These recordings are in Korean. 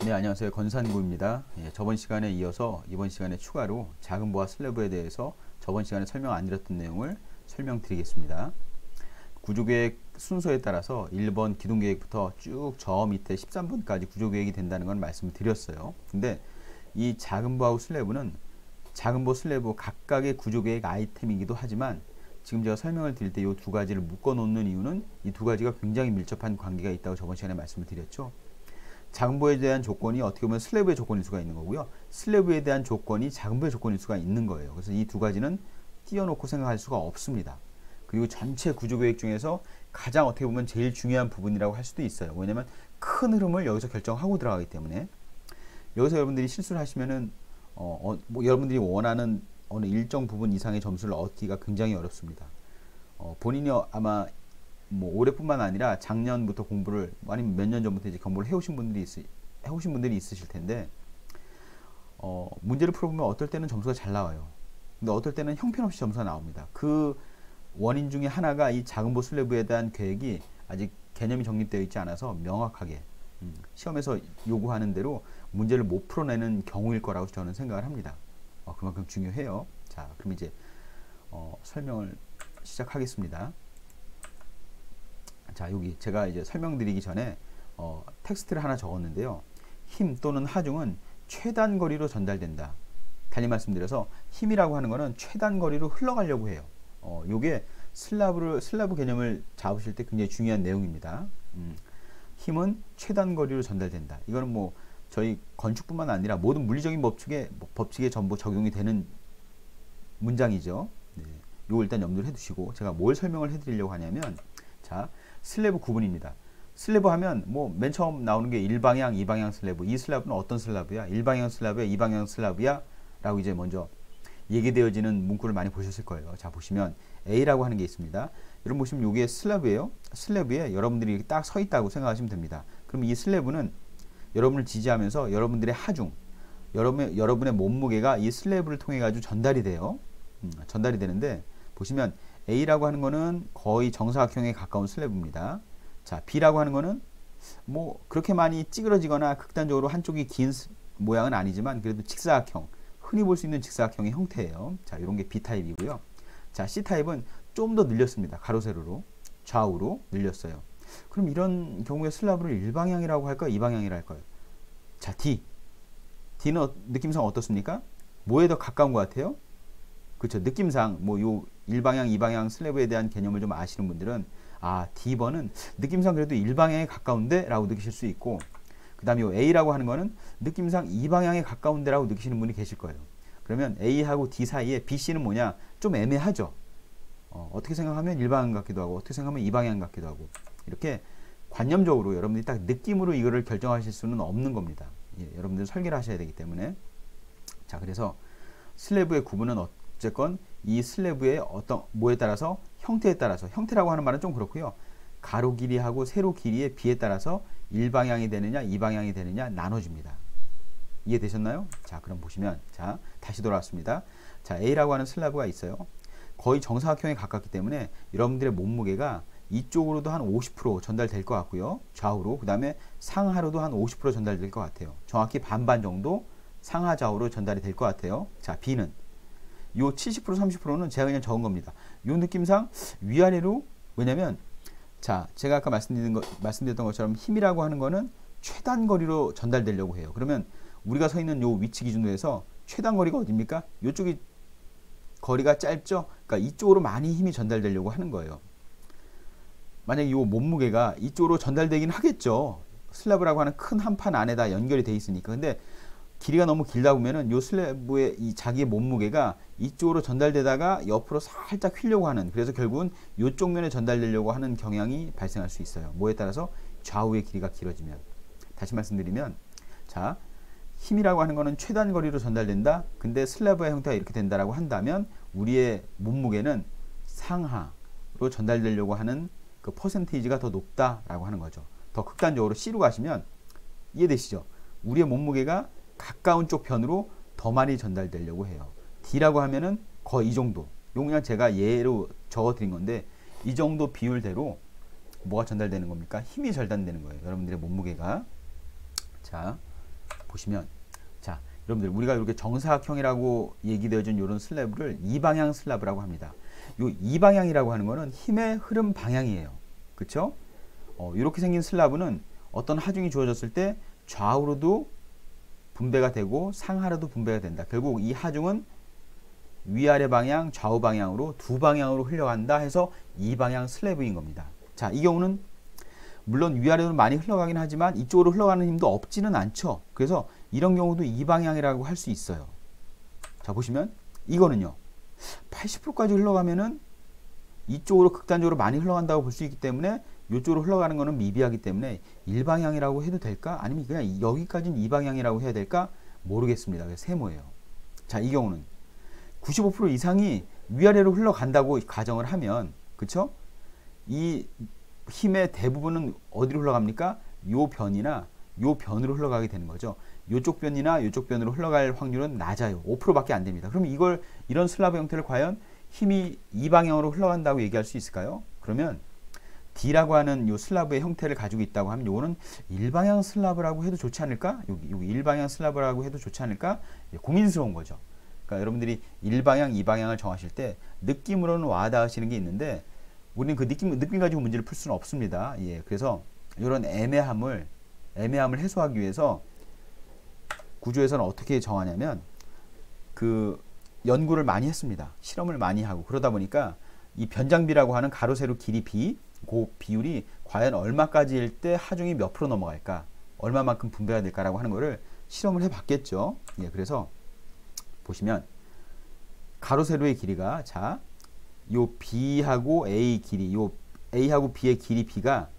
네, 안녕하세요. 권산구입니다. 예, 저번 시간에 이어서 이번 시간에 추가로 작은 보와 슬래브에 대해서 저번 시간에 설명 안 드렸던 내용을 설명드리겠습니다. 구조계획 순서에 따라서 1번 기둥계획부터 쭉 저 밑에 13번까지 구조계획이 된다는 건 말씀을 드렸어요. 근데 이 작은 보하고 슬래브는 작은 보, 슬래브 각각의 구조계획 아이템이기도 하지만 지금 제가 설명을 드릴 때 이 두 가지를 묶어 놓는 이유는 이 두 가지가 굉장히 밀접한 관계가 있다고 저번 시간에 말씀을 드렸죠. 작은보에 대한 조건이 어떻게 보면 슬래브의 조건일 수가 있는 거고요. 슬래브에 대한 조건이 작은보의 조건일 수가 있는 거예요. 그래서 이 두 가지는 띄워놓고 생각할 수가 없습니다. 그리고 전체 구조계획 중에서 가장 어떻게 보면 제일 중요한 부분이라고 할 수도 있어요. 왜냐면 큰 흐름을 여기서 결정하고 들어가기 때문에 여기서 여러분들이 실수를 하시면은 뭐 여러분들이 원하는 어느 일정 부분 이상의 점수를 얻기가 굉장히 어렵습니다. 본인이 아마 뭐 올해뿐만 아니라 작년부터 공부를 아니면 몇 년 전부터 이제 공부를 해오신 분들이 있으실 텐데 문제를 풀어보면 어떨 때는 점수가 잘 나와요. 근데 어떨 때는 형편없이 점수가 나옵니다. 그 원인 중에 하나가 이 작은 보 슬래브에 대한 계획이 아직 개념이 정립되어 있지 않아서 명확하게 시험에서 요구하는 대로 문제를 못 풀어내는 경우일 거라고 저는 생각을 합니다. 그만큼 중요해요. 자, 그럼 이제 설명을 시작하겠습니다. 자, 여기 제가 이제 설명드리기 전에 텍스트를 하나 적었는데요. 힘 또는 하중은 최단 거리로 전달된다. 달리 말씀드려서 힘이라고 하는 거는 최단 거리로 흘러가려고 해요. 요게 슬라브 개념을 잡으실 때 굉장히 중요한 내용입니다. 힘은 최단 거리로 전달된다. 이거는 뭐 저희 건축뿐만 아니라 모든 물리적인 법칙에 전부 적용이 되는 문장이죠. 네. 요거 일단 염두를 해두시고 제가 뭘 설명을 해드리려고 하냐면 자, 슬래브 구분입니다. 슬래브 하면 뭐 맨 처음 나오는 게 1방향, 2방향 슬래브. 이 슬래브는 어떤 슬래브야? 1방향 슬래브야? 2방향 슬래브야? 라고 이제 먼저 얘기되어지는 문구를 많이 보셨을 거예요. 자, 보시면 A라고 하는 게 있습니다. 여러분 보시면 이게 슬래브예요. 슬래브에 여러분들이 딱 서 있다고 생각하시면 됩니다. 그럼 이 슬래브는 여러분을 지지하면서 여러분들의 하중, 여러분의 몸무게가 이 슬래브를 통해 가지고 전달이 돼요. 전달이 되는데 보시면 A라고 하는 거는 거의 정사각형에 가까운 슬래브입니다. 자, B라고 하는 거는 뭐 그렇게 많이 찌그러지거나 극단적으로 한쪽이 긴 모양은 아니지만 그래도 직사각형, 흔히 볼 수 있는 직사각형의 형태예요. 자, 이런 게 B타입이고요. 자, C타입은 좀 더 늘렸습니다. 가로 세로로 좌우로 늘렸어요. 그럼 이런 경우에 슬래브를 1방향이라고 할까요? 2방향이라 할까요? 자, D는 느낌상 어떻습니까? 뭐에 더 가까운 것 같아요? 그렇죠. 느낌상 뭐 요 1방향, 2방향 슬래브에 대한 개념을 좀 아시는 분들은 D번은 느낌상 그래도 1방향에 가까운데 라고 느끼실 수 있고 그 다음에 요 A라고 하는 거는 느낌상 2방향에 가까운데 라고 느끼시는 분이 계실 거예요. 그러면 A하고 D 사이에 BC는 뭐냐? 좀 애매하죠. 어떻게 생각하면 1방향 같기도 하고 어떻게 생각하면 2방향 같기도 하고 이렇게 관념적으로 여러분들이 딱 느낌으로 이거를 결정하실 수는 없는 겁니다. 예, 여러분들 설계를 하셔야 되기 때문에 자, 그래서 슬래브의 구분은 어쨌건 이 슬래브의 어떤 뭐에 따라서 형태에 따라서 형태라고 하는 말은 좀 그렇고요. 가로 길이하고 세로 길이의 비에 따라서 1방향이 되느냐 2방향이 되느냐 나눠집니다. 이해되셨나요? 자, 그럼 보시면 자, 다시 돌아왔습니다. 자, A라고 하는 슬래브가 있어요. 거의 정사각형에 가깝기 때문에 여러분들의 몸무게가 이쪽으로도 한 50% 전달될 것 같고요. 좌우로 그 다음에 상하로도 한 50% 전달될 것 같아요. 정확히 반반 정도 상하 좌우로 전달이 될 것 같아요. 자, B는 요 70% 30%는 제가 그냥 적은 겁니다. 요 느낌상 위아래로 왜냐면 자, 제가 아까 말씀드렸던 것처럼 힘이라고 하는 거는 최단 거리로 전달되려고 해요. 그러면 우리가 서 있는 요 위치 기준으로 해서 최단 거리가 어디입니까? 요쪽이 거리가 짧죠? 그러니까 이쪽으로 많이 힘이 전달되려고 하는 거예요. 만약에 이 몸무게가 이쪽으로 전달되긴 하겠죠. 슬래브라고 하는 큰 한 판 안에다 연결이 돼 있으니까. 근데 길이가 너무 길다 보면은 요 슬래브의 이 자기의 몸무게가 이쪽으로 전달되다가 옆으로 살짝 휘려고 하는 그래서 결국은 이쪽 면에 전달되려고 하는 경향이 발생할 수 있어요. 뭐에 따라서 좌우의 길이가 길어지면 다시 말씀드리면 자, 힘이라고 하는 거는 최단 거리로 전달된다. 근데 슬래브의 형태가 이렇게 된다라고 한다면 우리의 몸무게는 상하로 전달되려고 하는 그 퍼센테이지가 더 높다라고 하는 거죠. 더 극단적으로 C로 가시면 이해되시죠? 우리의 몸무게가 가까운 쪽 편으로 더 많이 전달되려고 해요. D라고 하면은 거의 이 정도. 이거 그냥 제가 예로 적어드린 건데 이 정도 비율대로 뭐가 전달되는 겁니까? 힘이 전달되는 거예요. 여러분들의 몸무게가. 자, 보시면 자, 여러분들 우리가 이렇게 정사각형이라고 얘기되어진 이런 슬래브를 이방향 슬래브라고 합니다. 요 이방향이라고 하는 거는 힘의 흐름 방향이에요. 그쵸? 이렇게 생긴 슬라브는 어떤 하중이 주어졌을 때 좌우로도 분배가 되고 상하로도 분배가 된다. 결국 이 하중은 위아래 방향, 좌우 방향으로 두 방향으로 흘러간다 해서 이방향 슬래브인 겁니다. 자, 이 경우는 물론 위아래로 많이 흘러가긴 하지만 이쪽으로 흘러가는 힘도 없지는 않죠. 그래서 이런 경우도 이방향이라고 할 수 있어요. 자, 보시면 이거는요. 80%까지 흘러가면은 이쪽으로 극단적으로 많이 흘러간다고 볼 수 있기 때문에 이쪽으로 흘러가는 거는 미비하기 때문에 일방향이라고 해도 될까? 아니면 그냥 여기까지는 이방향이라고 해야 될까? 모르겠습니다. 그래서 세모예요. 자, 이 경우는 95% 이상이 위아래로 흘러간다고 가정을 하면, 그쵸? 이 힘의 대부분은 어디로 흘러갑니까? 요 변이나 요 변으로 흘러가게 되는 거죠. 요쪽 변이나 요쪽 변으로 흘러갈 확률은 낮아요. 5%밖에 안 됩니다. 그럼 이런 슬라브 형태를 과연 힘이 이 방향으로 흘러간다고 얘기할 수 있을까요? 그러면 D라고 하는 요 슬라브의 형태를 가지고 있다고 하면 요거는 일방향 슬라브라고 해도 좋지 않을까? 여기 일방향 슬라브라고 해도 좋지 않을까? 고민스러운 거죠. 그러니까 여러분들이 일방향, 이방향을 정하실 때 느낌으로는 와닿으시는 게 있는데 우리는 그 느낌 가지고 문제를 풀 수는 없습니다. 예, 그래서 이런 애매함을 해소하기 위해서 구조에서는 어떻게 정하냐면 그 연구를 많이 했습니다. 실험을 많이 하고 그러다 보니까 이 변장비라고 하는 가로 세로 길이 B 그 비율이 과연 얼마까지일 때 하중이 몇 프로 넘어갈까, 얼마만큼 분배가 될까라고 하는 거를 실험을 해봤겠죠. 예, 그래서 보시면 가로 세로의 길이가 자, 요 B하고 A 길이, 요 A하고 B의 길이 B가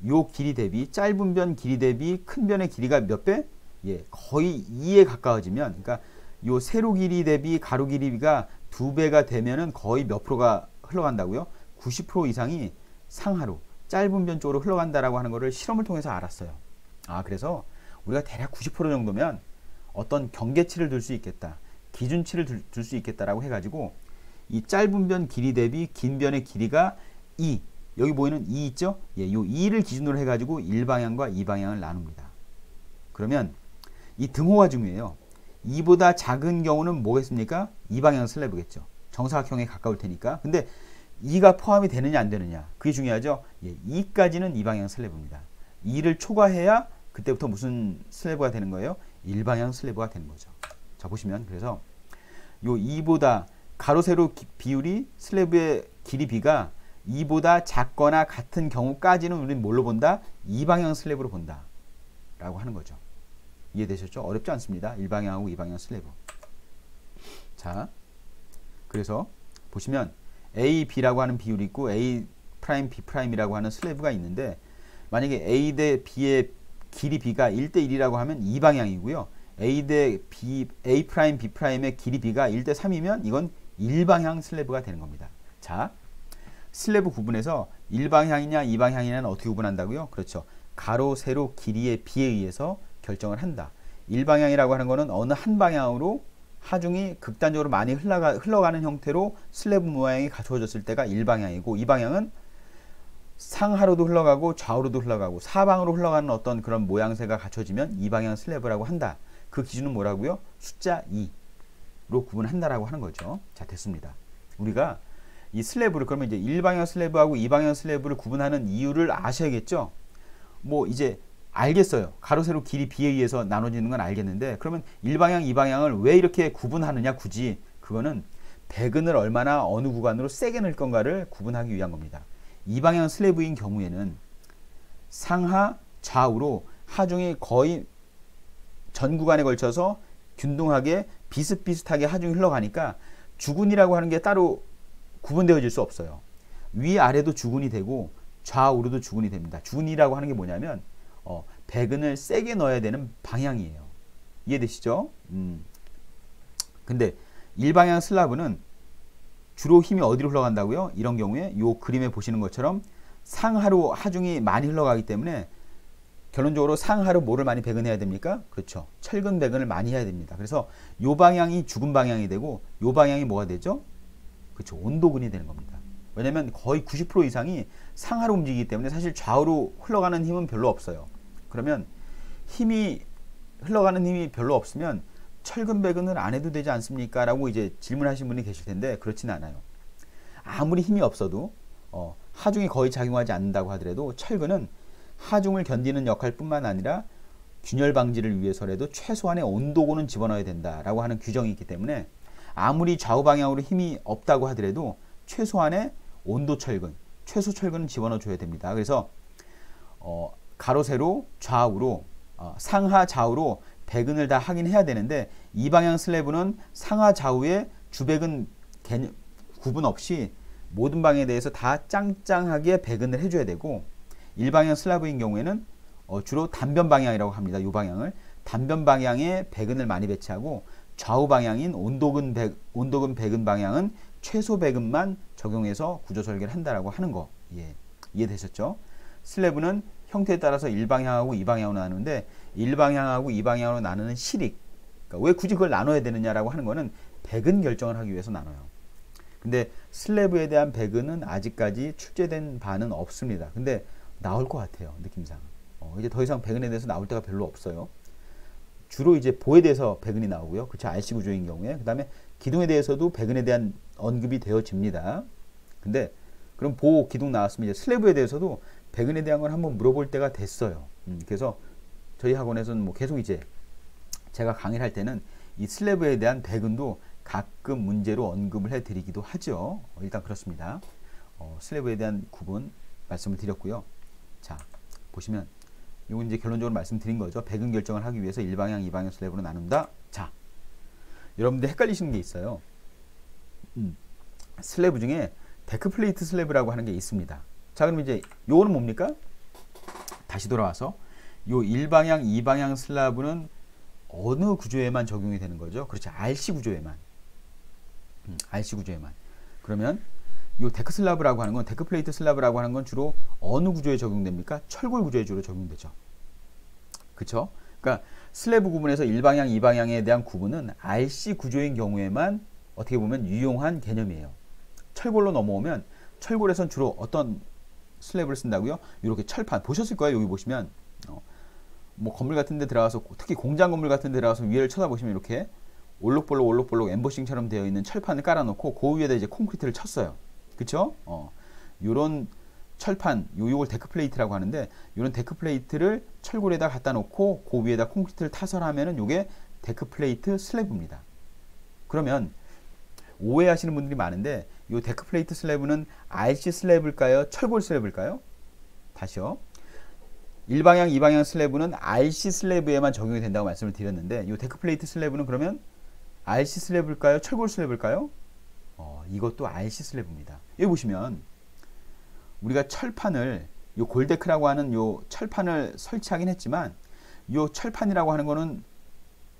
요 길이 대비 짧은 변 길이 대비 큰 변의 길이가 몇 배? 예, 거의 2에 가까워지면, 그러니까 요 세로 길이 대비 가로 길이가 2배가 되면은 거의 몇 프로가 흘러간다고요? 90% 이상이 상하로 짧은 변 쪽으로 흘러간다라고 하는 거를 실험을 통해서 알았어요. 아, 그래서 우리가 대략 90% 정도면 어떤 경계치를 둘 수 있겠다, 기준치를 둘 수 있겠다라고 해가지고 이 짧은 변 길이 대비 긴 변의 길이가 2, 여기 보이는 2 있죠? 예, 요 2를 기준으로 해가지고 일방향과 이방향을 나눕니다. 그러면 이 등호가 중요해요. 2보다 작은 경우는 뭐겠습니까? 이방향 슬래브겠죠. 정사각형에 가까울 테니까. 근데 2가 포함이 되느냐 안 되느냐, 그게 중요하죠. 예, 2까지는 이방향 슬래브입니다. 2를 초과해야 그때부터 무슨 슬래브가 되는 거예요? 일방향 슬래브가 되는 거죠. 자, 보시면 그래서 요 2보다 가로 세로 비율이 슬래브의 길이 B가 2보다 작거나 같은 경우까지는 우리는 뭘로 본다? 이방향 슬래브로 본다 라고 하는 거죠. 이해되셨죠? 어렵지 않습니다. 일방향하고 이방향 슬래브. 자, 그래서 보시면 A, B라고 하는 비율이 있고 A 프라임, B 프라임이라고 하는 슬래브가 있는데 만약에 A 대 B의 길이 B가 1대1이라고 하면 이 방향이고요. A 대 B, A 프라임, B 프라임의 길이 B가 1대3이면 이건 일방향 슬래브가 되는 겁니다. 자, 슬래브 구분에서 일방향이냐 이방향이냐는 어떻게 구분한다고요? 그렇죠. 가로, 세로, 길이의 B에 의해서 결정을 한다. 일방향이라고 하는 거는 어느 한 방향으로 하중이 극단적으로 많이 흘러가는 형태로 슬래브 모양이 갖춰졌을 때가 일방향이고, 이방향은 상하로도 흘러가고 좌우로도 흘러가고 사방으로 흘러가는 어떤 그런 모양새가 갖춰지면 이방향 슬래브라고 한다. 그 기준은 뭐라고요? 숫자 2로 구분한다라고 하는 거죠. 자, 됐습니다. 우리가 이 슬래브를 그러면 이제 일방향 슬래브하고 이방향 슬래브를 구분하는 이유를 아셔야겠죠. 뭐 이제 알겠어요. 가로 세로 길이 B에 의해서 나눠지는 건 알겠는데 그러면 일방향 이방향을 왜 이렇게 구분하느냐, 굳이 그거는 배근을 얼마나 어느 구간으로 세게 넣을 건가를 구분하기 위한 겁니다. 이방향 슬래브인 경우에는 상하 좌우로 하중이 거의 전 구간에 걸쳐서 균등하게 비슷비슷하게 하중이 흘러가니까 주군이라고 하는 게 따로 구분되어질 수 없어요. 위아래도 주군이 되고 좌우로도 주군이 됩니다. 주군이라고 하는 게 뭐냐면 배근을 세게 넣어야 되는 방향이에요. 이해되시죠? 근데 일방향 슬라브는 주로 힘이 어디로 흘러간다고요? 이런 경우에 이 그림에 보시는 것처럼 상하로 하중이 많이 흘러가기 때문에 결론적으로 상하로 뭐를 많이 배근해야 됩니까? 그렇죠. 철근 배근을 많이 해야 됩니다. 그래서 이 방향이 주근 방향이 되고 이 방향이 뭐가 되죠? 그렇죠. 온도근이 되는 겁니다. 왜냐면 거의 90% 이상이 상하로 움직이기 때문에 사실 좌우로 흘러가는 힘은 별로 없어요. 그러면 힘이 흘러가는 힘이 별로 없으면 철근 배근을 안 해도 되지 않습니까? 라고 이제 질문하신 분이 계실 텐데 그렇진 않아요. 아무리 힘이 없어도 하중이 거의 작용하지 않는다고 하더라도 철근은 하중을 견디는 역할뿐만 아니라 균열 방지를 위해서라도 최소한의 온도고는 집어넣어야 된다라고 하는 규정이 있기 때문에 아무리 좌우 방향으로 힘이 없다고 하더라도 최소한의 온도 철근, 최소 철근은 집어넣어 줘야 됩니다. 그래서 가로 세로 좌우로 상하 좌우로 배근을 다 하긴 해야 되는데 이 방향 슬래브는 상하 좌우에 주배근 구분 없이 모든 방에 대해서 다 짱짱하게 배근을 해줘야 되고 일방향 슬라브인 경우에는 주로 단변 방향이라고 합니다. 이 방향을 단변 방향에 배근을 많이 배치하고 좌우 방향인 온도근 배근 방향은 최소 배근만 적용해서 구조 설계를 한다라고 하는 거 이해되셨죠? 슬래브는 형태에 따라서 일방향하고 이방향으로 나누는데 일방향하고 이방향으로 나누는 실익, 그러니까 왜 굳이 그걸 나눠야 되느냐라고 하는 거는 배근 결정을 하기 위해서 나눠요. 근데 슬래브에 대한 배근은 아직까지 출제된 바는 없습니다. 근데 나올 것 같아요, 느낌상. 이제 더 이상 배근에 대해서 나올 때가 별로 없어요. 주로 이제 보에 대해서 배근이 나오고요. 그쵸, RC 구조인 경우에. 그 다음에 기둥에 대해서도 배근에 대한 언급이 되어집니다. 근데 그럼 보 기둥 나왔으면 이제 슬래브에 대해서도 배근에 대한 걸 한번 물어볼 때가 됐어요. 그래서 저희 학원에서는 뭐 계속 이제 제가 강의를 할 때는 이 슬래브에 대한 배근도 가끔 문제로 언급을 해드리기도 하죠. 일단 그렇습니다. 슬래브에 대한 구분 말씀을 드렸고요. 자, 보시면 이건 이제 결론적으로 말씀드린 거죠. 배근 결정을 하기 위해서 일방향, 이방향 슬래브로 나눈다. 자, 여러분들 헷갈리시는 게 있어요. 슬래브 중에 데크플레이트 슬래브라고 하는 게 있습니다. 자, 그럼 이제 요거는 뭡니까? 다시 돌아와서 요 일방향, 이방향 슬래브는 어느 구조에만 적용이 되는 거죠? 그렇죠. RC 구조에만. RC 구조에만. 그러면 요 데크 슬라브라고 하는 건, 데크 플레이트 슬라브라고 하는 건 주로 어느 구조에 적용됩니까? 철골 구조에 주로 적용되죠. 그쵸? 그러니까 슬래브 구분에서 일방향, 이방향에 대한 구분은 RC 구조인 경우에만 어떻게 보면 유용한 개념이에요. 철골로 넘어오면 철골에선 주로 어떤 슬래브를 쓴다고요? 이렇게 철판 보셨을 거예요. 여기 보시면 뭐 건물 같은 데 들어가서, 특히 공장 건물 같은 데 들어가서 위를 쳐다보시면 이렇게 올록볼록 엠보싱처럼 되어 있는 철판을 깔아놓고 그 위에다 이제 콘크리트를 쳤어요. 그쵸? 요런 철판, 요걸 데크플레이트라고 하는데, 요런 데크플레이트를 철골에다 갖다 놓고 그 위에다 콘크리트를 타설하면은 요게 데크플레이트 슬래브입니다. 그러면 오해하시는 분들이 많은데, 요 데크플레이트 슬래브는 RC 슬래브일까요? 철골 슬래브일까요? 다시요. 일방향, 이방향 슬래브는 RC 슬래브에만 적용이 된다고 말씀을 드렸는데, 요 데크플레이트 슬래브는 그러면 RC 슬래브일까요? 철골 슬래브일까요? 이것도 RC 슬래브입니다. 여기 보시면 우리가 철판을, 요 골데크라고 하는 요 철판을 설치하긴 했지만, 요 철판이라고 하는 거는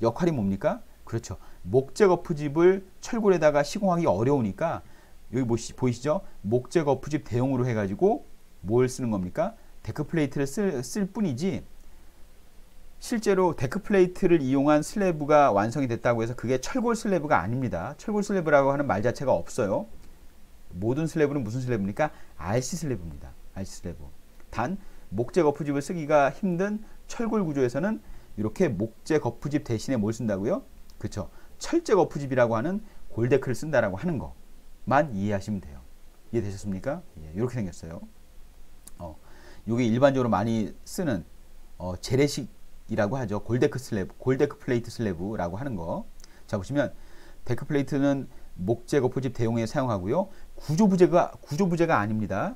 역할이 뭡니까? 그렇죠. 목재 거푸집을 철골에다가 시공하기 어려우니까 여기 보이시죠? 목재 거푸집 대용으로 해가지고 뭘 쓰는 겁니까? 데크플레이트를 쓸 뿐이지, 실제로 데크플레이트를 이용한 슬래브가 완성이 됐다고 해서 그게 철골 슬래브가 아닙니다. 철골 슬래브라고 하는 말 자체가 없어요. 모든 슬래브는 무슨 슬래브입니까? RC 슬래브입니다. RC 슬래브. 단 목재 거푸집을 쓰기가 힘든 철골 구조에서는 이렇게 목재 거푸집 대신에 뭘 쓴다고요? 그렇죠. 철제 거푸집이라고 하는 골데크를 쓴다라고 하는 것만 이해하시면 돼요. 이해되셨습니까? 예, 이렇게 생겼어요. 이게 일반적으로 많이 쓰는 재래식이라고 하죠. 골데크 슬래브, 골데크 플레이트 슬래브라고 하는 거. 자, 보시면 데크 플레이트는 목재 거푸집 대용에 사용하고요. 구조부재가 아닙니다.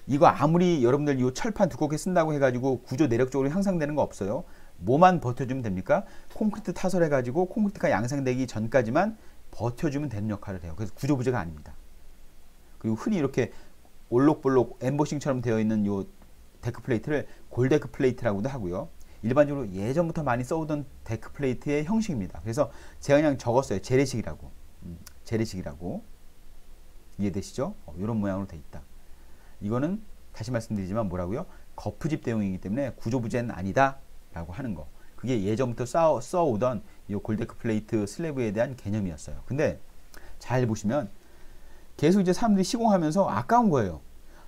이거 아무리 여러분들 이 철판 두껍게 쓴다고 해가지고 구조 내력적으로 향상되는 거 없어요. 뭐만 버텨주면 됩니까? 콘크리트 타설해가지고 콘크리트가 양상되기 전까지만 버텨주면 되는 역할을 해요. 그래서 구조부재가 아닙니다. 그리고 흔히 이렇게 올록볼록 엠보싱처럼 되어 있는 요 데크 플레이트를 골데크 플레이트라고도 하고요. 일반적으로 예전부터 많이 써오던 데크 플레이트의 형식입니다. 그래서 제가 그냥 적었어요. 재래식이라고. 재래식이라고. 이해되시죠? 이런 모양으로 돼 있다. 이거는 다시 말씀드리지만 뭐라고요? 거푸집 대용이기 때문에 구조부재는 아니다 라고 하는 거. 그게 예전부터 써오던 이 골데크 플레이트 슬래브에 대한 개념이었어요. 근데 잘 보시면 계속 이제 사람들이 시공하면서 아까운 거예요.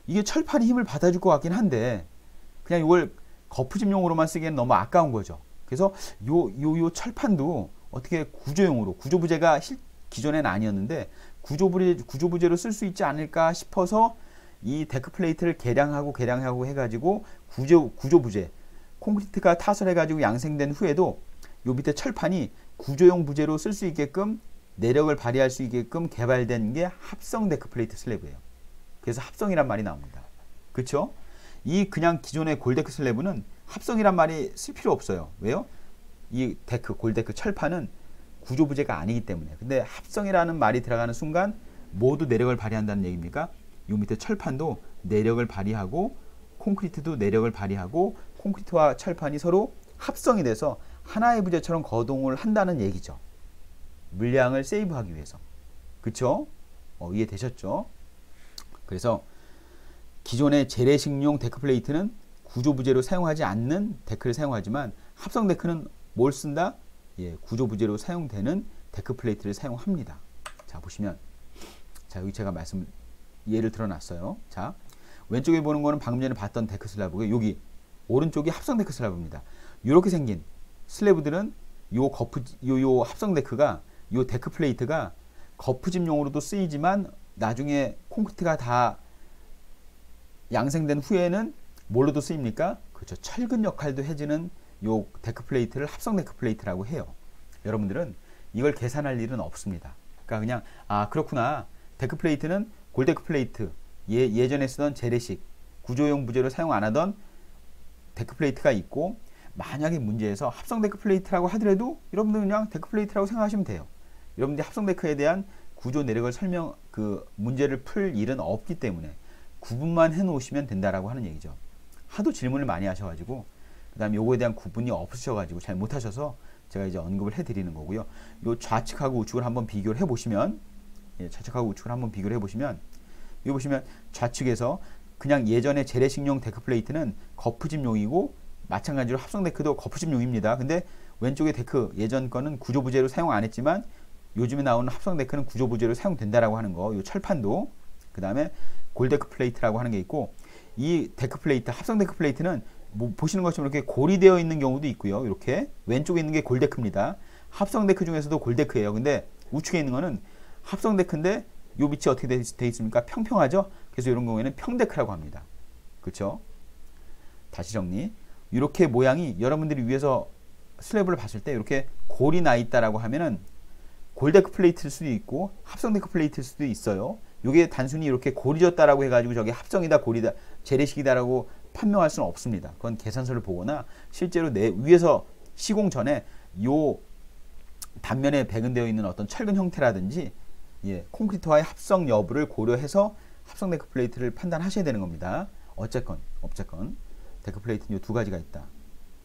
이게 철판이 힘을 받아줄 것 같긴 한데 그냥 이걸 거푸집용으로만 쓰기에는 너무 아까운 거죠. 그래서 요 철판도 어떻게 구조용으로, 구조부재가 기존에는 아니었는데 구조부재로 쓸 수 있지 않을까 싶어서 이 데크 플레이트를 개량하고 해가지고 구조부재, 콘크리트가 타설해가지고 양생된 후에도 요 밑에 철판이 구조용 부재로 쓸 수 있게끔, 내력을 발휘할 수 있게끔 개발된 게 합성 데크 플레이트 슬래브예요. 그래서 합성이란 말이 나옵니다. 그쵸? 이 그냥 기존의 골데크 슬래브는 합성이란 말이 쓸 필요 없어요. 왜요? 이 골데크 철판은 구조부재가 아니기 때문에. 근데 합성이라는 말이 들어가는 순간 모두 내력을 발휘한다는 얘기입니까? 요 밑에 철판도 내력을 발휘하고, 콘크리트도 내력을 발휘하고, 콘크리트와 철판이 서로 합성이 돼서 하나의 부재처럼 거동을 한다는 얘기죠. 물량을 세이브하기 위해서. 그쵸? 이해되셨죠? 그래서 기존의 재래식용 데크 플레이트는 구조부재로 사용하지 않는 데크를 사용하지만, 합성 데크는 뭘 쓴다? 구조부재로 사용되는 데크 플레이트를 사용합니다. 자, 보시면, 자, 여기 제가 예를 들어놨어요. 자, 왼쪽에 보는 거는 방금 전에 봤던 데크 슬래브고, 여기 오른쪽이 합성 데크 슬래브입니다. 이렇게 생긴 슬래브들은 요 합성 데크가, 요 데크 플레이트가 거푸집용으로도 쓰이지만, 나중에 콘크리트가 다 양생된 후에는 뭘로도 쓰입니까? 그렇죠. 철근 역할도 해주는 요 데크 플레이트를 합성 데크 플레이트라고 해요. 여러분들은 이걸 계산할 일은 없습니다. 그러니까 그냥 그렇구나. 데크 플레이트는 골데크 플레이트, 예전에 쓰던 재래식 구조용 부재로 사용 안 하던 데크 플레이트가 있고, 만약에 문제에서 합성 데크 플레이트라고 하더라도 여러분들 그냥 데크 플레이트라고 생각하시면 돼요. 여러분들이 합성 데크에 대한 구조 내력을 문제를 풀 일은 없기 때문에 구분만 해 놓으시면 된다라고 하는 얘기죠. 하도 질문을 많이 하셔가지고, 그 다음에 요거에 대한 구분이 없으셔가지고 잘 못하셔서 제가 이제 언급을 해드리는 거고요. 요 좌측하고 우측을 한번 비교를 해보시면, 좌측하고 우측을 한번 비교를 해보시면, 여기 보시면 좌측에서 그냥 예전에 재래식용 데크 플레이트는 거푸집용이고, 마찬가지로 합성 데크도 거푸집용입니다. 근데 왼쪽의 데크, 예전 거는 구조부재로 사용 안 했지만 요즘에 나오는 합성 데크는 구조부재로 사용된다라고 하는 거, 요 철판도. 그 다음에 골데크 플레이트라고 하는 게 있고, 이 데크 플레이트, 합성 데크 플레이트는 보시는 것처럼 이렇게 고리되어 있는 경우도 있고요. 이렇게 왼쪽에 있는 게 골데크입니다. 합성 데크 중에서도 골데크예요. 근데 우측에 있는 거는 합성 데크인데 요 밑이 어떻게 돼 있습니까? 평평하죠? 그래서 이런 경우에는 평데크라고 합니다. 그렇죠? 다시 정리. 이렇게 모양이, 여러분들이 위에서 슬래브를 봤을 때 이렇게 골이 나 있다라고 하면은 골데크 플레이트일 수도 있고 합성 데크 플레이트일 수도 있어요. 이게 단순히 이렇게 골이 졌다라고 해가지고 저게 합성이다, 골이다, 재래식이다라고 판명할 수는 없습니다. 그건 계산서를 보거나 실제로 위에서 시공 전에 요 단면에 배근되어 있는 어떤 철근 형태라든지 콘크리트와의 합성 여부를 고려해서 합성 데크 플레이트를 판단하셔야 되는 겁니다. 어쨌건 데크 플레이트는 이 두 가지가 있다.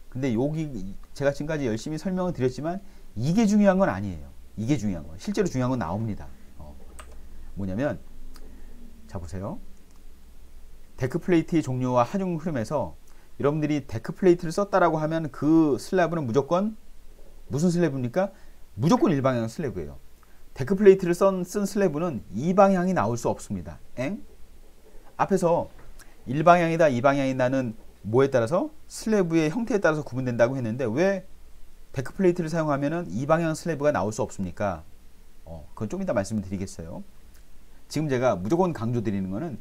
근데 여기 제가 지금까지 열심히 설명을 드렸지만 이게 중요한 건 아니에요. 이게 중요한 건, 실제로 중요한 건 나옵니다. 뭐냐면, 자 보세요. 데크 플레이트의 종류와 하중 흐름에서 여러분들이 데크 플레이트를 썼다라고 하면 그 슬래브는 무조건 무슨 슬래브입니까? 무조건 일방향 슬래브예요. 데크 플레이트를 쓴 슬래브는 이 방향이 나올 수 없습니다. 앞에서 일방향이다, 이방향이다는 뭐에 따라서? 슬래브의 형태에 따라서 구분된다고 했는데 왜 데크 플레이트를 사용하면은 이방향 슬래브가 나올 수 없습니까? 그건 좀 이따 말씀을 드리겠어요. 지금 제가 무조건 강조드리는 거는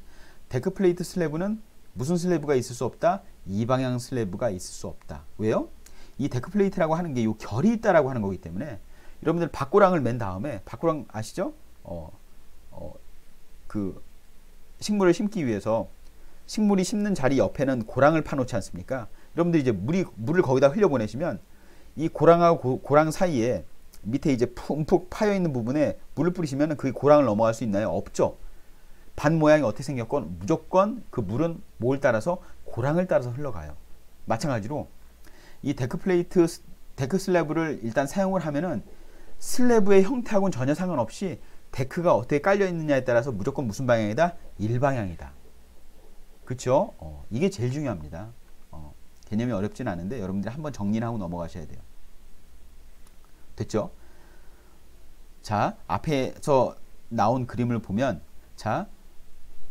데크 플레이트 슬래브는 무슨 슬래브가 있을 수 없다? 이방향 슬래브가 있을 수 없다. 왜요? 이 데크 플레이트라고 하는 게 요 결이 있다라고 하는 거기 때문에, 여러분들 밭고랑을 맨 다음에, 밭고랑 아시죠? 그 식물을 심기 위해서 식물이 심는 자리 옆에는 고랑을 파놓지 않습니까? 여러분들 이제 물을 거기다 흘려보내시면 이 고랑하고 고랑 사이에 밑에 이제 움푹 파여있는 부분에 물을 뿌리시면 그 고랑을 넘어갈 수 있나요? 없죠. 밭 모양이 어떻게 생겼건 무조건 그 물은 뭘 따라서? 고랑을 따라서 흘러가요. 마찬가지로 이 데크 슬래브를 일단 사용을 하면은 슬래브의 형태하고는 전혀 상관없이 데크가 어떻게 깔려 있느냐에 따라서 무조건 무슨 방향이다? 일방향이다. 그쵸? 이게 제일 중요합니다. 개념이 어렵진 않은데 여러분들이 한번 정리를 하고 넘어가셔야 돼요. 됐죠? 자, 앞에서 나온 그림을 보면, 자,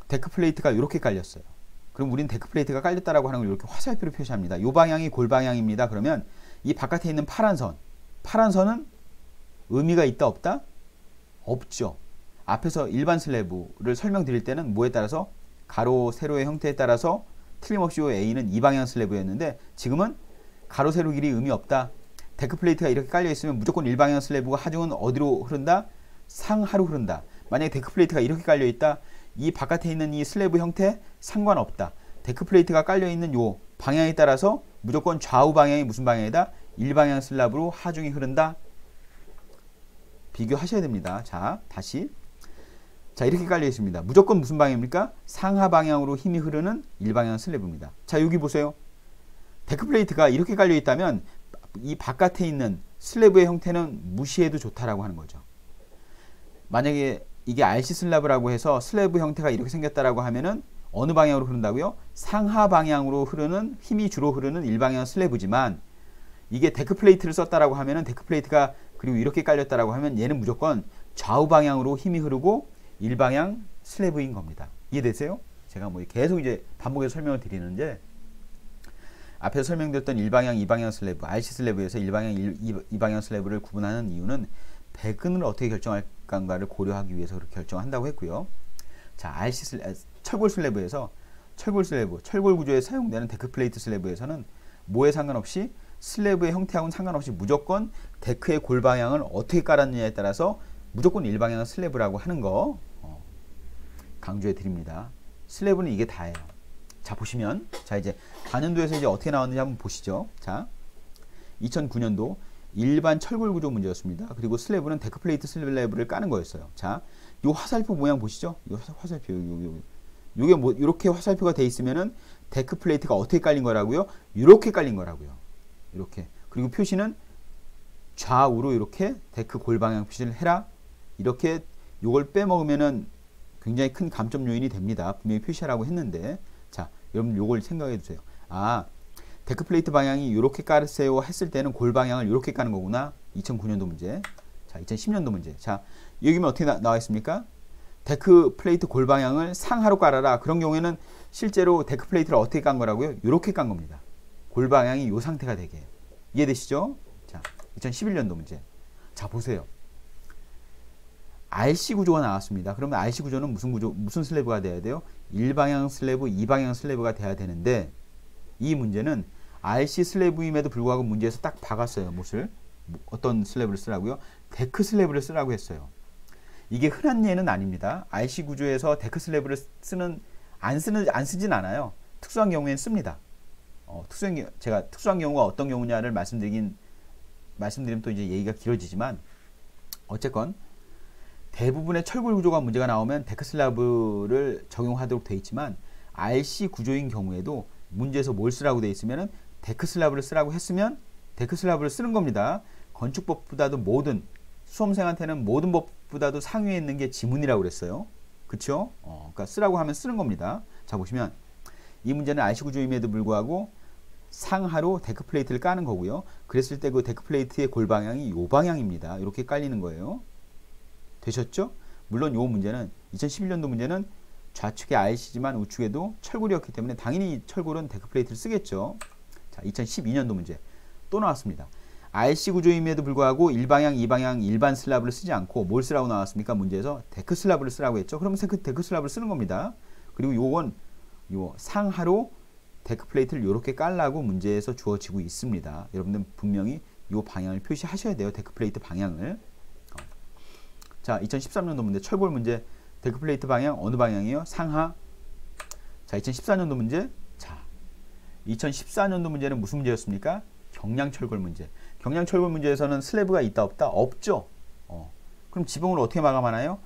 데크 플레이트가 이렇게 깔렸어요. 그럼 우리는 데크 플레이트가 깔렸다라고 하는 걸 이렇게 화살표로 표시합니다. 이 방향이 골방향입니다. 그러면 이 바깥에 있는 파란 선. 파란 선은 의미가 있다 없다? 없죠. 앞에서 일반 슬래브를 설명드릴 때는 뭐에 따라서? 가로, 세로의 형태에 따라서 틀림없이 A는 이 방향 슬래브였는데 지금은 가로, 세로 길이 의미 없다. 데크플레이트가 이렇게 깔려있으면 무조건 일방향 슬래브가 하중은 어디로 흐른다? 상하로 흐른다. 만약에 데크플레이트가 이렇게 깔려있다. 이 바깥에 있는 이 슬래브 형태 상관없다. 데크플레이트가 깔려있는 요 방향에 따라서 무조건 좌우 방향이 무슨 방향이다? 일방향 슬래브로 하중이 흐른다. 비교하셔야 됩니다. 자, 다시. 자, 이렇게 깔려 있습니다. 무조건 무슨 방향입니까? 상하 방향으로 힘이 흐르는 일방향 슬래브입니다. 자, 여기 보세요. 데크플레이트가 이렇게 깔려 있다면 이 바깥에 있는 슬래브의 형태는 무시해도 좋다라고 하는 거죠. 만약에 이게 RC 슬래브라고 해서 슬래브 형태가 이렇게 생겼다라고 하면은 어느 방향으로 흐른다고요? 상하 방향으로 흐르는, 힘이 주로 흐르는 일방향 슬래브지만 이게 데크플레이트를 썼다라고 하면은 데크플레이트가 그리고 이렇게 깔렸다라고 하면 얘는 무조건 좌우 방향으로 힘이 흐르고 일방향 슬래브인 겁니다. 이해되세요? 제가 뭐 계속 이제 반복해서 설명을 드리는데 앞에서 설명드렸던 일방향, 이방향 슬래브, RC 슬래브에서 일방향, 이방향 슬래브를 구분하는 이유는 배근을 어떻게 결정할까를 고려하기 위해서 그렇게 결정한다고 했고요. 자, 철골 슬래브에서 철골 구조에 사용되는 데크플레이트 슬래브에서는 뭐에 상관없이 슬래브의 형태하고는 상관없이 무조건 데크의 골 방향을 어떻게 깔았느냐에 따라서 무조건 일방향 슬래브라고 하는 거 강조해 드립니다. 슬래브는 이게 다예요. 자, 보시면 자 이제 단연도에서 이제 어떻게 나왔는지 한번 보시죠. 자, 2009년도 일반 철골 구조 문제였습니다. 그리고 슬래브는 데크플레이트 슬래브를 까는 거였어요. 자, 요 화살표 모양 보시죠. 요 화살표 요게 뭐 이렇게 화살표가 돼 있으면은 데크플레이트가 어떻게 깔린 거라고요? 이렇게 깔린 거라고요. 이렇게. 그리고 표시는 좌우로 이렇게 데크 골 방향 표시를 해라. 이렇게 요걸 빼먹으면은 굉장히 큰 감점 요인이 됩니다. 분명히 표시하라고 했는데, 자, 여러분 요걸 생각해 주세요. 아, 데크플레이트 방향이 이렇게 깔으세요 했을 때는 골 방향을 이렇게 까는 거구나. 2009년도 문제. 자, 2010년도 문제. 자, 여기면 어떻게 나와 있습니까? 데크플레이트 골 방향을 상하로 깔아라. 그런 경우에는 실제로 데크플레이트를 어떻게 깐 거라고요? 이렇게 깐 겁니다. 골 방향이 이 상태가 되게. 이해되시죠? 자, 2011년도 문제. 자, 보세요. RC 구조가 나왔습니다. 그러면 RC 구조는 무슨 슬래브가 돼야 돼요? 일방향 슬래브, 이방향 슬래브가 돼야 되는데 이 문제는 RC 슬래브임에도 불구하고 문제에서 딱 박았어요. 어떤 슬래브를 쓰라고요? 데크 슬래브를 쓰라고 했어요. 이게 흔한 예는 아닙니다. RC 구조에서 데크 슬래브를 안 쓰진 않아요. 특수한 경우에는 씁니다. 제가 특수한 경우가 어떤 경우냐를 말씀드리면 또 이제 얘기가 길어지지만 어쨌건 대부분의 철골 구조가 문제가 나오면 데크 슬래브를 적용하도록 되어 있지만 RC 구조인 경우에도 문제에서 뭘 쓰라고 되어 있으면 데크 슬래브를 쓰라고 했으면 데크 슬래브를 쓰는 겁니다. 건축법보다도 수험생한테는 모든 법보다도 상위에 있는 게 지문이라고 그랬어요. 그쵸? 그러니까 쓰라고 하면 쓰는 겁니다. 자, 보시면 이 문제는 RC 구조임에도 불구하고 상하로 데크 플레이트를 까는 거고요. 그랬을 때 그 데크 플레이트의 골 방향이 이 방향입니다. 이렇게 깔리는 거예요. 되셨죠? 물론 이 문제는 2011년도 문제는 좌측에 RC지만 우측에도 철골이었기 때문에 당연히 철골은 데크 플레이트를 쓰겠죠. 자, 2012년도 문제 또 나왔습니다. RC 구조임에도 불구하고 일방향, 이방향 일반 슬래브를 쓰지 않고 뭘 쓰라고 나왔습니까? 문제에서 데크 슬래브를 쓰라고 했죠. 그러면 데크 슬래브를 쓰는 겁니다. 그리고 요 상하로 데크 플레이트를 이렇게 깔라고 문제에서 주어지고 있습니다. 여러분들 분명히 이 방향을 표시하셔야 돼요. 데크 플레이트 방향을. 자, 2013년도 문제 철골 문제 데크 플레이트 방향 어느 방향이에요? 상하. 자, 2014년도 문제. 자, 2014년도 문제는 무슨 문제였습니까? 경량철골 문제. 경량철골 문제에서는 슬래브가 있다 없다? 없죠. 그럼 지붕을 어떻게 마감하나요?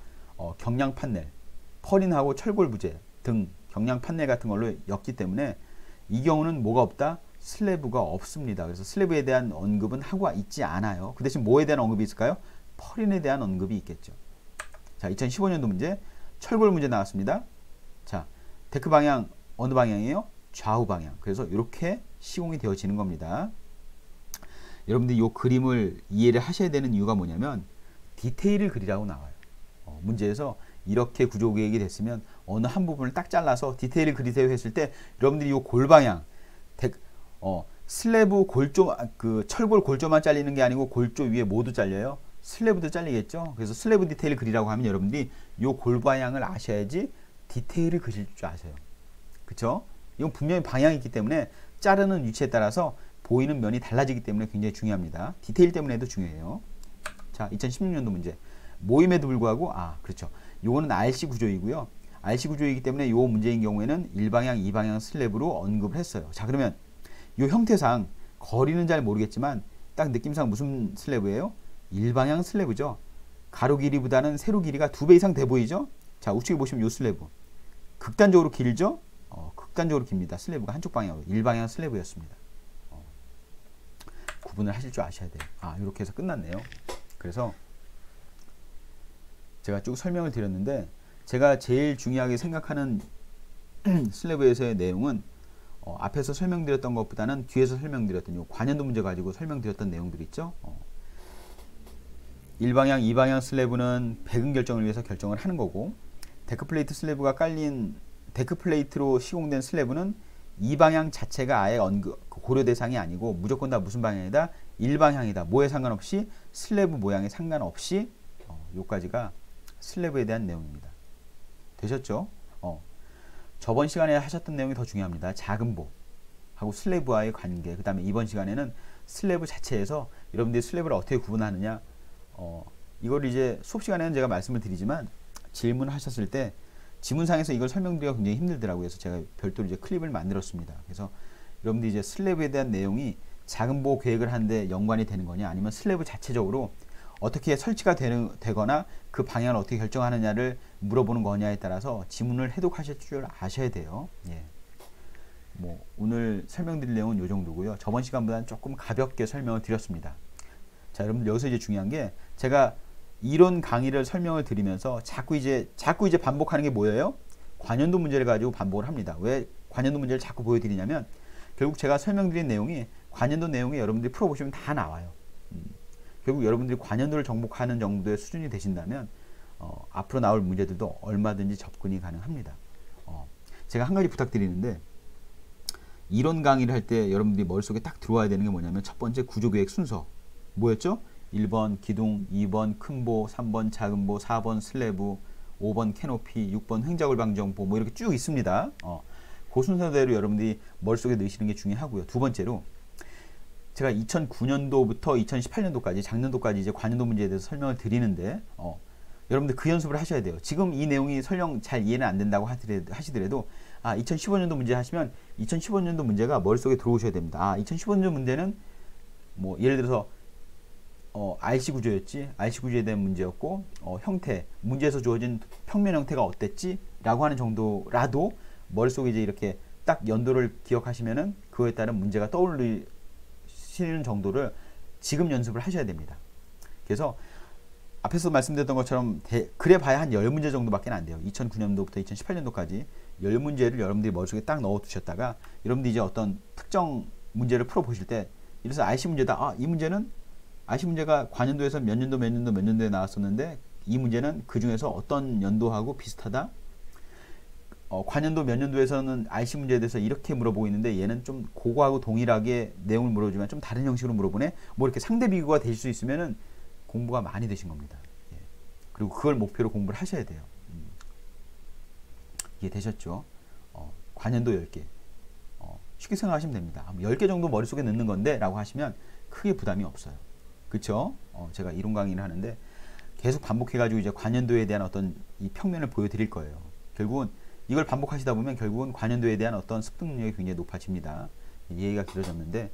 경량 판넬, 펄인하고 철골 부재 등 경량 판넬 같은 걸로 엮기 때문에 이 경우는 뭐가 없다? 슬래브가 없습니다. 그래서 슬래브에 대한 언급은 하고 있지 않아요. 그 대신 뭐에 대한 언급이 있을까요? 펄인에 대한 언급이 있겠죠. 자, 2015년도 문제 철골 문제 나왔습니다. 자, 데크 방향 어느 방향이에요? 좌우 방향. 그래서 이렇게 시공이 되어지는 겁니다. 여러분들이 이 그림을 이해를 하셔야 되는 이유가 뭐냐면 디테일을 그리라고 나와요. 문제에서 이렇게 구조 계획이 됐으면 어느 한 부분을 딱 잘라서 디테일을 그리세요 했을 때 여러분들이 이 골 방향 슬래브 골조, 그 철골 골조만 잘리는 게 아니고 골조 위에 모두 잘려요. 슬래브도 잘리겠죠. 그래서 슬래브 디테일 그리라고 하면 여러분들이 요 골 방향을 아셔야지 디테일을 그릴 줄 아세요. 그쵸? 이건 분명히 방향이 있기 때문에 자르는 위치에 따라서 보이는 면이 달라지기 때문에 굉장히 중요합니다. 디테일 때문에도 중요해요. 자, 2016년도 문제. 모임에도 불구하고, 그렇죠. 요거는 RC 구조이고요. RC 구조이기 때문에 요 문제인 경우에는 1방향, 2방향 슬래브로 언급을 했어요. 자, 그러면 요 형태상 거리는 잘 모르겠지만 딱 느낌상 무슨 슬래브예요? 1방향 슬래브죠. 가로 길이보다는 세로 길이가 2배 이상 돼 보이죠? 자, 우측에 보시면 요 슬래브. 극단적으로 길죠? 극단적으로 깁니다. 슬래브가 한쪽 방향으로. 1방향 슬래브였습니다. 구분을 하실 줄 아셔야 돼요. 이렇게 해서 끝났네요. 그래서 제가 쭉 설명을 드렸는데 제가 제일 중요하게 생각하는 슬래브에서의 내용은 앞에서 설명드렸던 것보다는 뒤에서 설명드렸던 요 관연도 문제 가지고 설명드렸던 내용들 있죠. 1방향, 2방향 슬래브는 배근 결정을 위해서 결정을 하는 거고, 데크플레이트 슬래브가 깔린 데크플레이트로 시공된 슬래브는 2방향 자체가 아예 고려 대상이 아니고 무조건 다 무슨 방향이다? 1방향이다. 뭐에 상관없이 슬래브 모양에 상관없이 요까지가 슬래브에 대한 내용입니다. 되셨죠? 저번 시간에 하셨던 내용이 더 중요합니다. 작은 보하고 슬래브와의 관계. 그 다음에 이번 시간에는 슬래브 자체에서 여러분들이 슬래브를 어떻게 구분하느냐, 이걸 이제 수업 시간에는 제가 말씀을 드리지만 질문하셨을 때 지문상에서 이걸 설명드리기가 굉장히 힘들더라고요. 그래서 제가 별도로 이제 클립을 만들었습니다. 그래서 여러분들이 이제 슬래브에 대한 내용이 작은 보 계획을 하는데 연관이 되는 거냐, 아니면 슬래브 자체적으로 어떻게 설치가 되거나 그 방향을 어떻게 결정하느냐를 물어보는 거냐에 따라서 지문을 해독하실 줄 아셔야 돼요. 예. 오늘 설명드릴 내용은 이 정도고요. 저번 시간보다는 조금 가볍게 설명을 드렸습니다. 자, 여러분들 여기서 이제 중요한 게 제가 이론 강의를 설명을 드리면서 자꾸 이제 반복하는 게 뭐예요? 관연도 문제를 가지고 반복을 합니다. 왜 관연도 문제를 자꾸 보여드리냐면 결국 제가 설명드린 내용이 관연도 내용에 여러분들이 풀어보시면 다 나와요. 결국 여러분들이 관연도를 정복하는 정도의 수준이 되신다면 앞으로 나올 문제들도 얼마든지 접근이 가능합니다. 제가 한 가지 부탁드리는데, 이론 강의를 할 때 여러분들이 머릿속에 딱 들어와야 되는 게 뭐냐면 첫 번째 구조계획 순서 뭐였죠? 1번 기둥, 2번 큰보, 3번 작은보, 4번 슬래브, 5번 캐노피, 6번 횡작을 방정보, 이렇게 쭉 있습니다. 그 순서대로 여러분들이 머릿속에 넣으시는 게 중요하고요. 두 번째로 제가 2009년도부터 2018년도까지 작년도까지 이제 관연도 문제에 대해서 설명을 드리는데 여러분들 그 연습을 하셔야 돼요. 지금 이 내용이 설령 잘 이해는 안 된다고 하시더라도 2015년도 문제 하시면 2015년도 문제가 머릿속에 들어오셔야 됩니다. 2015년도 문제는 예를 들어서 RC 구조였지, RC 구조에 대한 문제였고, 형태, 문제에서 주어진 평면 형태가 어땠지? 라고 하는 정도라도 머릿속에 이제 이렇게 딱 연도를 기억하시면은 그거에 따른 문제가 떠올리시는 정도를 지금 연습을 하셔야 됩니다. 그래서 앞에서 말씀드렸던 것처럼 그래 봐야 한 10문제 정도밖에 안 돼요. 2009년도부터 2018년도까지 10문제를 여러분들이 머릿속에 딱 넣어 두셨다가 여러분들이 이제 어떤 특정 문제를 풀어 보실 때, 이래서 RC 문제다. 이 문제는 RC 문제가 관연도에서 몇 년도에 나왔었는데 이 문제는 그 중에서 어떤 연도하고 비슷하다. 관연도 몇 년도에서는 RC 문제에 대해서 이렇게 물어보고 있는데 얘는 좀 그거하고 동일하게 내용을 물어주면 좀 다른 형식으로 물어보네. 이렇게 상대 비교가 되실 수 있으면은 공부가 많이 되신 겁니다. 예. 그리고 그걸 목표로 공부를 하셔야 돼요. 이해 되셨죠? 관연도 10개. 쉽게 생각하시면 됩니다. 10개 정도 머릿속에 넣는 건데 라고 하시면 크게 부담이 없어요. 그쵸? 제가 이론 강의를 하는데 계속 반복해가지고 이제 관연도에 대한 어떤 이 평면을 보여드릴 거예요. 결국은 이걸 반복하시다 보면 결국은 관연도에 대한 어떤 습득 능력이 굉장히 높아집니다. 얘기가 길어졌는데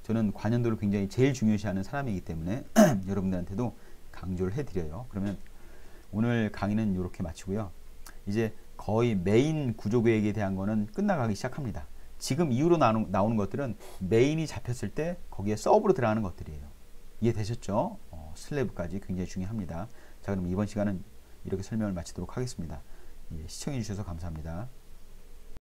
저는 관연도를 굉장히 제일 중요시하는 사람이기 때문에 여러분들한테도 강조를 해드려요. 그러면 오늘 강의는 이렇게 마치고요. 이제 거의 메인 구조계획에 대한 거는 끝나가기 시작합니다. 지금 이후로 나오는 것들은 메인이 잡혔을 때 거기에 서브로 들어가는 것들이에요. 이해되셨죠? 슬래브까지 굉장히 중요합니다. 자, 그럼 이번 시간은 이렇게 설명을 마치도록 하겠습니다. 예, 시청해 주셔서 감사합니다.